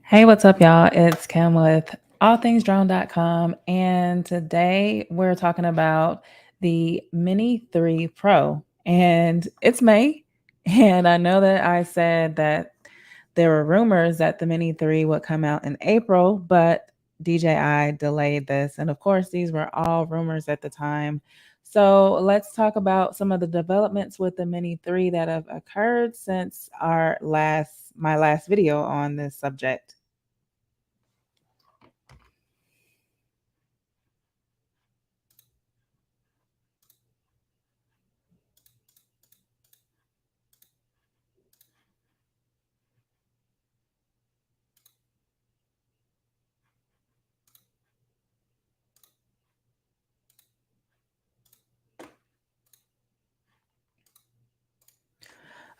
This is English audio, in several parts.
Hey, what's up, y'all? It's Kim with allthingsdrone.com, and today we're talking about the Mini 3 Pro. And it's May, and I know that I said that there were rumors that the Mini 3 would come out in April, but DJI delayed this. And of course, these were all rumors at the time. So let's talk about some of the developments with the Mini 3 that have occurred since my last video on this subject.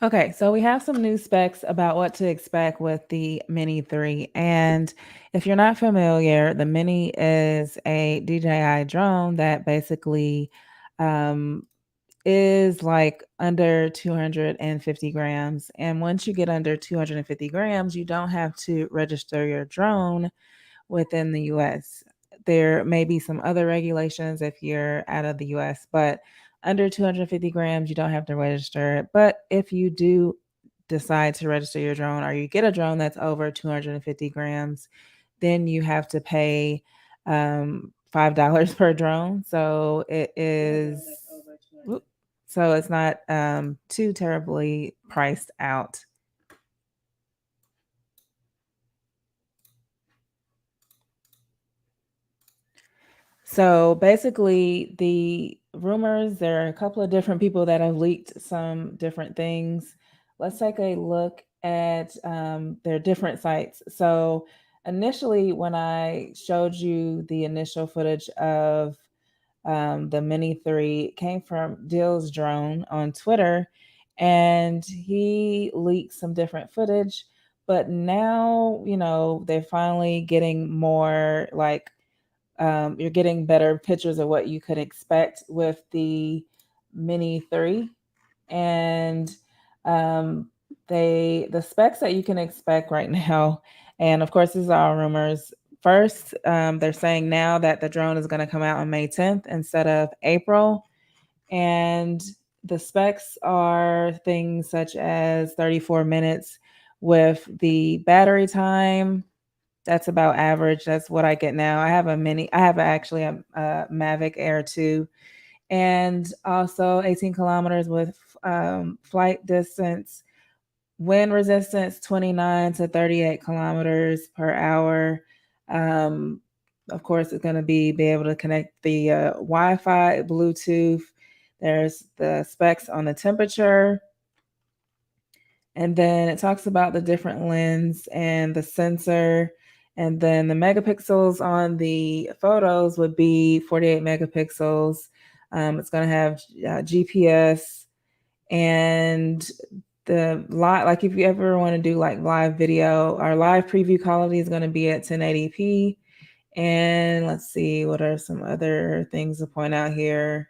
Okay, so we have some new specs about what to expect with the Mini 3. And if you're not familiar, the Mini is a DJI drone that basically um, is like under 250 grams. And once you get under 250 grams, you don't have to register your drone within the US. There may be some other regulations if you're out of the US, but under 250 grams, you don't have to register it. But if you do decide to register your drone or you get a drone that's over 250 grams, then you have to pay $5 per drone. So it is, whoop, so it's not too terribly priced out. So basically, the rumors, there are a couple of different people that have leaked some different things. Let's take a look at their different sites. So initially, when I showed you the initial footage of the Mini 3, it came from Dill's Drone on Twitter, and he leaked some different footage. But now, they're finally getting more like you're getting better pictures of what you could expect with the Mini 3. And um, the specs that you can expect right now, and of course, these are all rumors. First, they're saying now that the drone is going to come out on May 10th instead of April. And the specs are things such as 34 minutes with the battery time. That's about average. That's what I get now. I have actually a Mavic Air 2, and also 18 kilometers with flight distance, wind resistance 29 to 38 kilometers per hour. Um, of course, it's going to be able to connect the Wi-Fi, Bluetooth. There's the specs on the temperature, and then it talks about the different lens and the sensor. And then the megapixels on the photos would be 48 megapixels. It's going to have GPS, and the live, like if you ever want to do like live video, our live preview quality is going to be at 1080p. And let's see, what are some other things to point out here?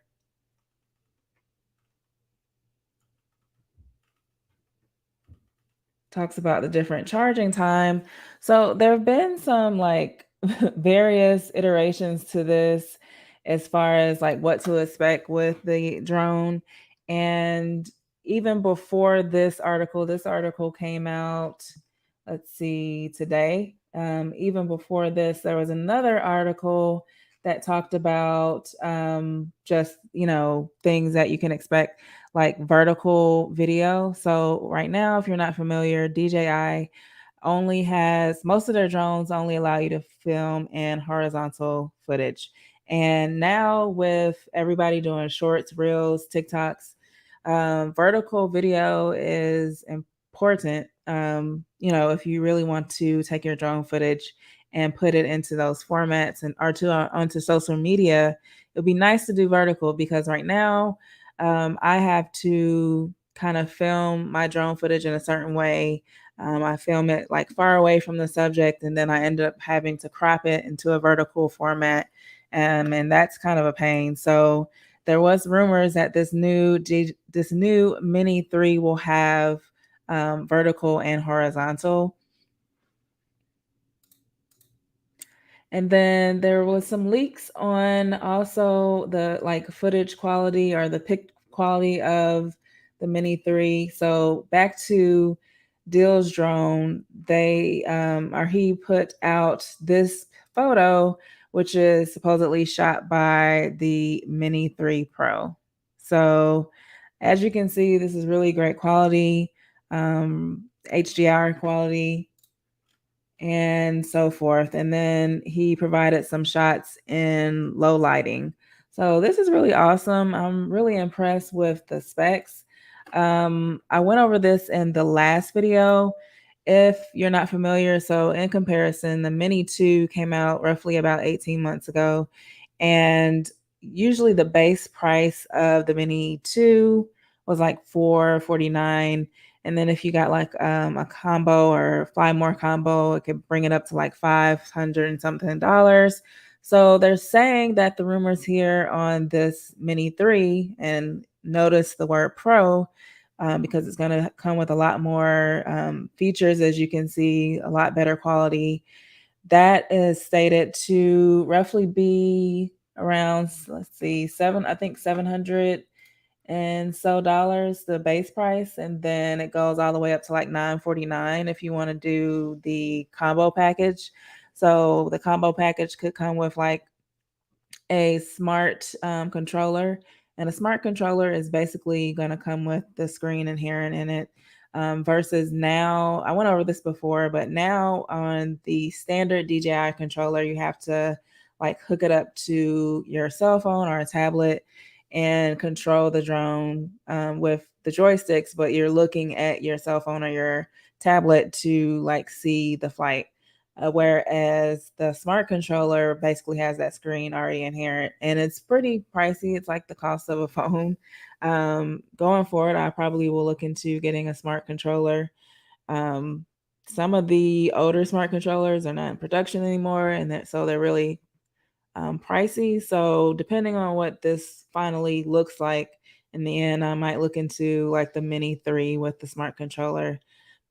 Talks about the different charging time. So there have been some like various iterations to this as far as like what to expect with the drone. And even before this article came out, let's see, today. Even before this, there was another article that talked about just, things that you can expect like vertical video. So right now, if you're not familiar, DJI only has most of their drones only allow you to film in horizontal footage. And now with everybody doing shorts, reels, TikToks, vertical video is important. If you really want to take your drone footage and put it into those formats and or to onto social media, it'd be nice to do vertical because right now I have to kind of film my drone footage in a certain way. I film it like far away from the subject, and then I end up having to crop it into a vertical format, and that's kind of a pain. So there was rumors that this new Mini 3 will have vertical and horizontal. And then there was some leaks on also the like footage quality or the pic quality of the Mini 3. So back to Dill's drone, they or he put out this photo, which is supposedly shot by the Mini 3 Pro. So as you can see, this is really great quality, HDR quality and so forth. And then he provided some shots in low lighting. So this is really awesome. I'm really impressed with the specs. I went over this in the last video. If you're not familiar, so in comparison, the Mini 2 came out roughly about 18 months ago. And usually the base price of the Mini 2 was like $449, and then if you got like a combo or fly more combo, it could bring it up to like 500 and something dollars. So they're saying that the rumors here on this Mini 3, and notice the word Pro, because it's going to come with a lot more features, as you can see, a lot better quality. That is stated to roughly be around, let's see, I think 700 and so dollars, the base price, and then it goes all the way up to like 949 if you want to do the combo package. So the combo package could come with like a smart controller, and a smart controller is basically going to come with the screen inherent in it. Versus now, I went over this before, but now on the standard DJI controller, you have to like hook it up to your cell phone or a tablet and control the drone with the joysticks, but you're looking at your cell phone or your tablet to like see the flight. Whereas the smart controller basically has that screen already inherent, and it's pretty pricey. It's like the cost of a phone. Going forward, I probably will look into getting a smart controller. Um, some of the older smart controllers are not in production anymore, and so they're really pricey. So depending on what this finally looks like in the end, I might look into like the Mini 3 with the smart controller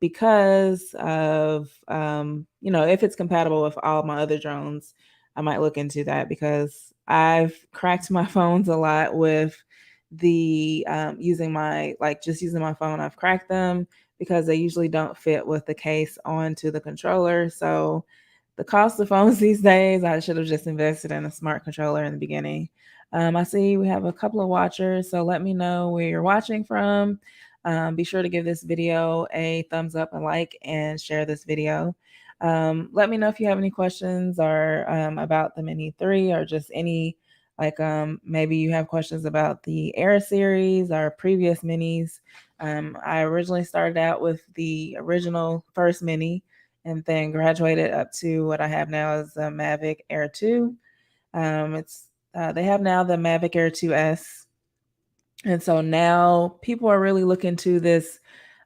because of if it's compatible with all my other drones, I might look into that because I've cracked my phones a lot with the using my phone. I've cracked them because they usually don't fit with the case onto the controller. So the cost of phones these days, I should have just invested in a smart controller in the beginning. I see we have a couple of watchers, so let me know where you're watching from. Be sure to give this video a thumbs up, a like, and share this video. Let me know if you have any questions or about the Mini 3 or just any, like maybe you have questions about the Air series or previous Minis. I originally started out with the original first Mini and then graduated up to what I have now as the Mavic Air 2. It's They have now the Mavic Air 2S, and so now people are really looking to this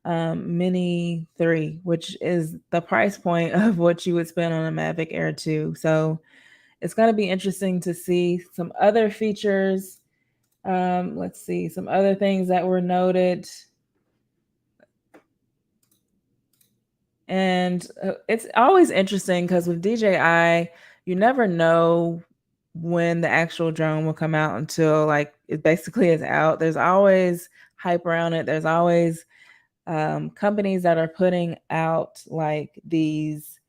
Mini 3, which is the price point of what you would spend on a Mavic Air 2. So it's going to be interesting to see some other features. Let's see some other things that were noted. And it's always interesting because with DJI, you never know when the actual drone will come out until like it basically is out. There's always hype around it. There's always companies that are putting out like these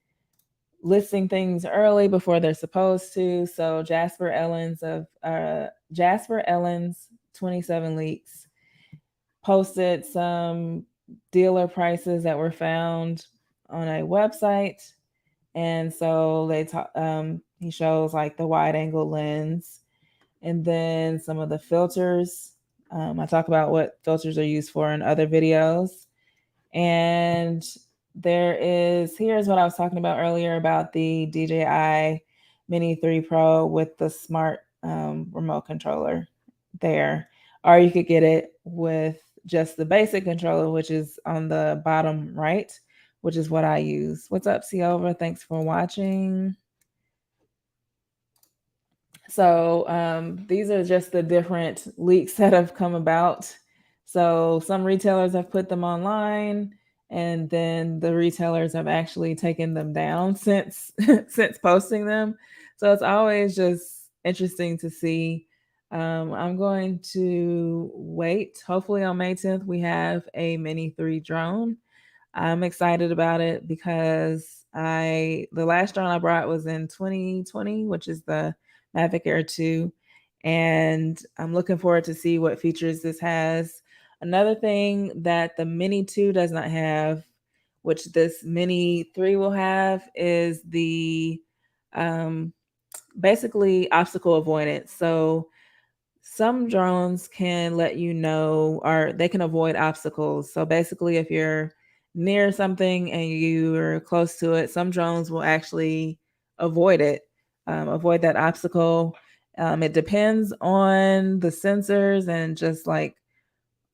listing things early before they're supposed to. So Jasper Ellens 27 Leaks posted some dealer prices that were found on a website, and so he shows like the wide angle lens and then some of the filters. I talk about what filters are used for in other videos. And here's what I was talking about earlier about the DJI Mini 3 Pro with the smart remote controller there. Or you could get it with just the basic controller, which is on the bottom right, which is what I use. What's up, Ciova? Thanks for watching. So these are just the different leaks that have come about. So some retailers have put them online, and then the retailers have actually taken them down since since posting them. So it's always just interesting to see. I'm going to wait. Hopefully on May 10th we have a Mini 3 drone. I'm excited about it because I the last drone I brought was in 2020, which is the Mavic Air 2, and I'm looking forward to see what features this has. Another thing that the Mini 2 does not have, which this Mini 3 will have, is the um, basically obstacle avoidance. So some drones can let you know, or they can avoid obstacles. So basically, if you're near something and you're close to it, some drones will actually avoid it, avoid that obstacle. It depends on the sensors and just like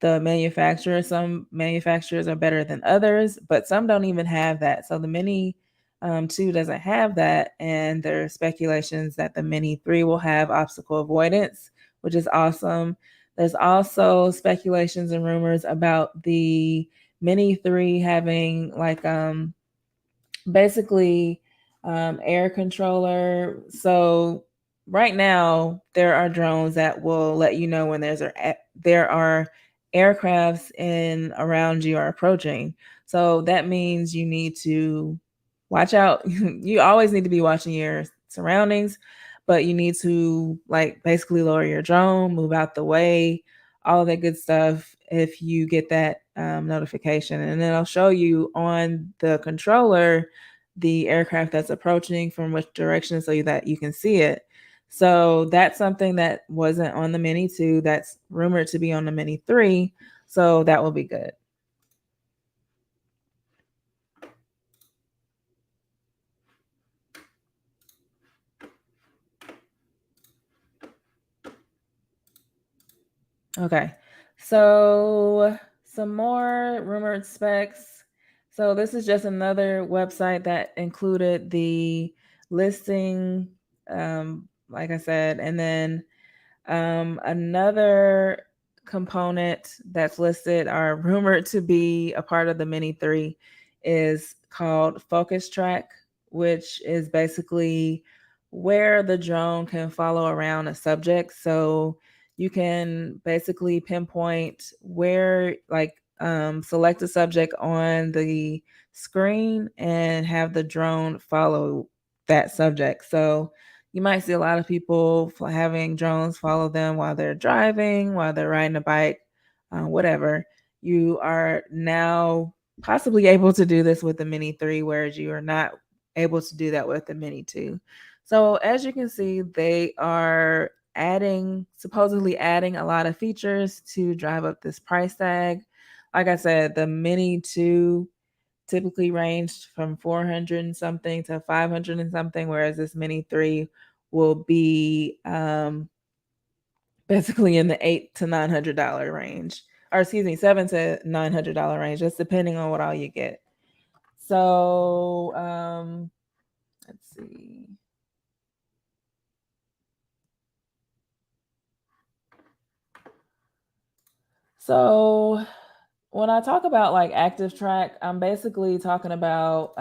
the manufacturer. Some manufacturers are better than others, but some don't even have that. So the Mini 2 doesn't have that, and there are speculations that the Mini 3 will have obstacle avoidance, which is awesome. There's also speculations and rumors about the Mini 3 having like basically air controller. So right now there are drones that will let you know when there are aircrafts in around you are approaching. So that means you need to watch out. You always need to be watching your surroundings, but you need to like basically lower your drone, move out the way, all of that good stuff if you get that notification. And then I'll show you on the controller the aircraft that's approaching from which direction so that you can see it. So that's something that wasn't on the Mini 2 that's rumored to be on the Mini 3. So that will be good. Okay. So some more rumored specs. So this is just another website that included the listing, like I said, and then another component that's listed are rumored to be a part of the Mini 3 is called Focus Track, which is basically where the drone can follow around a subject. So you can basically pinpoint where, like, select a subject on the screen and have the drone follow that subject. So you might see a lot of people having drones follow them while they're driving, while they're riding a bike, whatever. You are now possibly able to do this with the Mini 3, whereas you are not able to do that with the Mini 2. So, as you can see, they are supposedly adding a lot of features to drive up this price tag. Like I said, the Mini 2 typically ranged from 400 and something to 500 and something, whereas this Mini 3 will be basically in the $800 to $900 range, or excuse me, $700 to $900 range, just depending on what all you get. So let's see. So when I talk about like active track, I'm basically talking about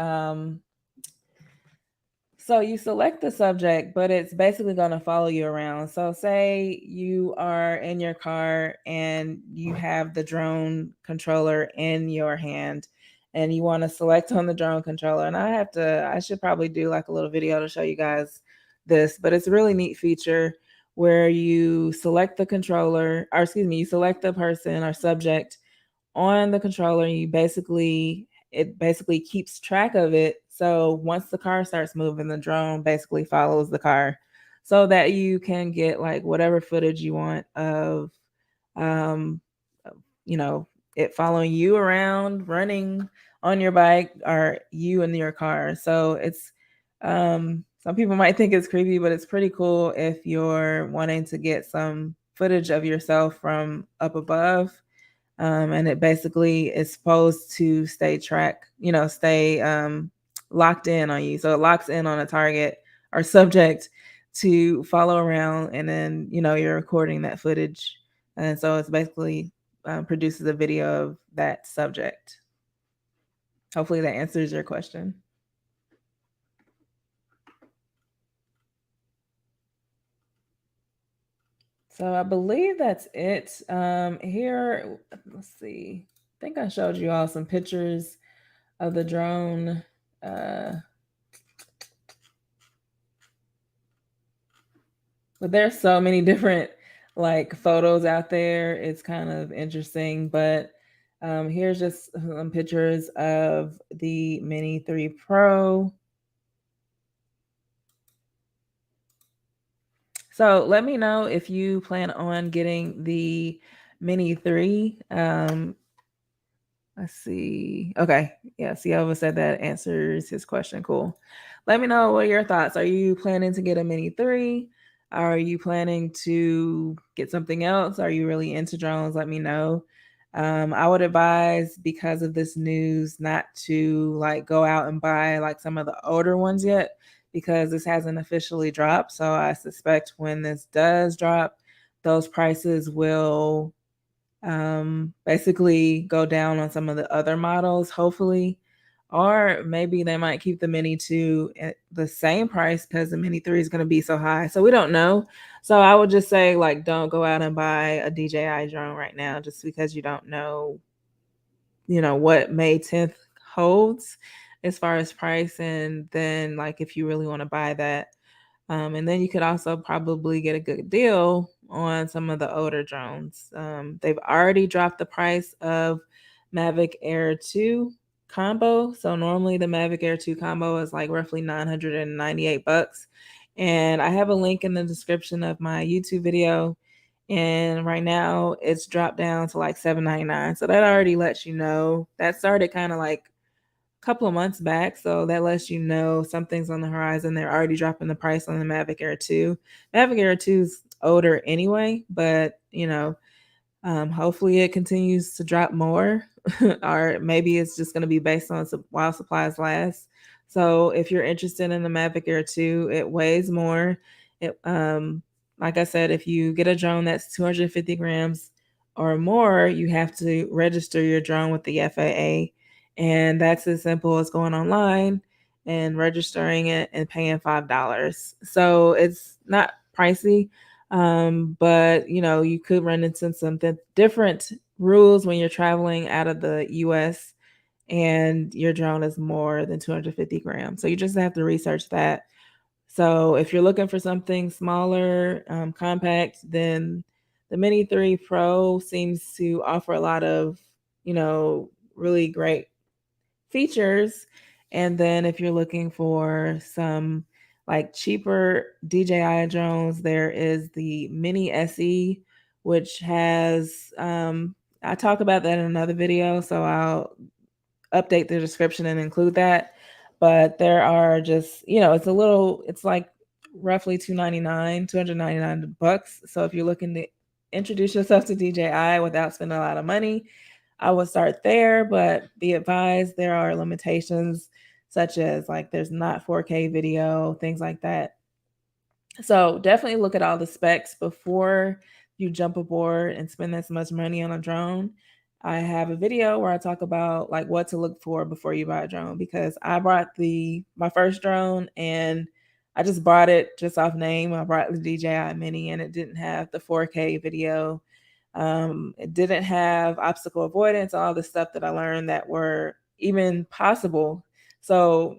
so you select the subject, but it's basically going to follow you around. So say you are in your car and you have the drone controller in your hand and you want to select on the drone controller. And I should probably do like a little video to show you guys this, but it's a really neat feature where you select the controller, or excuse me, you select the person or subject on the controller. It basically keeps track of it. So once the car starts moving, the drone basically follows the car so that you can get like whatever footage you want of um you know it following you around running on your bike or you in your car. So it's some people might think it's creepy, but it's pretty cool if you're wanting to get some footage of yourself from up above. And it basically is supposed to stay locked in on you. So it locks in on a target or subject to follow around, and then you're recording that footage, and so it's basically produces a video of that subject. Hopefully that answers your question. So I believe that's it. Here, let's see. I think I showed you all some pictures of the drone. Uh, but there's so many different like photos out there. It's kind of interesting. But here's just some pictures of the Mini 3 Pro. So let me know if you plan on getting the Mini 3. Let's see. Okay. Yeah. Siova said that answers his question. Cool. Let me know what are your thoughts. Are you planning to get a Mini 3? Are you planning to get something else? Are you really into drones? Let me know. I would advise, because of this news, not to like go out and buy like some of the older ones yet, because this hasn't officially dropped. So I suspect when this does drop, those prices will basically go down on some of the other models, hopefully. Or maybe they might keep the Mini 2 at the same price because the Mini 3 is going to be so high. So we don't know. So I would just say, like, don't go out and buy a DJI drone right now just because you don't know, what May 10th holds as far as price. And then, like, if you really want to buy that, and then you could also probably get a good deal on some of the older drones. They've already dropped the price of Mavic Air 2 combo. So normally the Mavic Air 2 combo is like roughly $998. And I have a link in the description of my YouTube video. And right now it's dropped down to like $799. So that already lets you know. That started kind of like couple of months back, so that lets you know something's on the horizon. They're already dropping the price on the Mavic Air 2. Mavic Air 2 is older anyway, but hopefully it continues to drop more, or maybe it's just going to be based on while supplies last. So if you're interested in the Mavic Air 2, it weighs more. It Like I said, if you get a drone that's 250 grams or more, you have to register your drone with the FAA, and that's as simple as going online and registering it and paying $5. So it's not pricey, but you could run into some different rules when you're traveling out of the US and your drone is more than 250 grams. So you just have to research that. So if you're looking for something smaller, compact, then the Mini 3 Pro seems to offer a lot of, really great features. And then if you're looking for some like cheaper DJI drones, there is the Mini SE, which has I talk about that in another video, so I'll update the description and include that. But there are just, it's like roughly 299 bucks. So if you're looking to introduce yourself to DJI without spending a lot of money, I would start there, but be advised there are limitations, such as like there's not 4K video, things like that. So definitely look at all the specs before you jump aboard and spend this much money on a drone. I have a video where I talk about like what to look for before you buy a drone, because I bought my first drone and I just bought it just off name. I bought the DJI Mini and it didn't have the 4K video. It didn't have obstacle avoidance, all the stuff that I learned that were even possible. So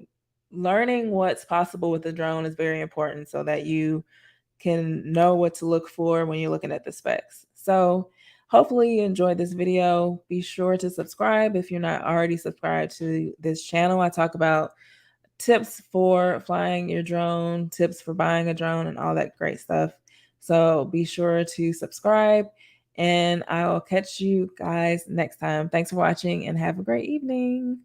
learning what's possible with the drone is very important so that you can know what to look for when you're looking at the specs. So hopefully you enjoyed this video. Be sure to subscribe if you're not already subscribed to this channel. I talk about tips for flying your drone, tips for buying a drone, and all that great stuff. So be sure to subscribe, and I'll catch you guys next time. Thanks for watching and have a great evening.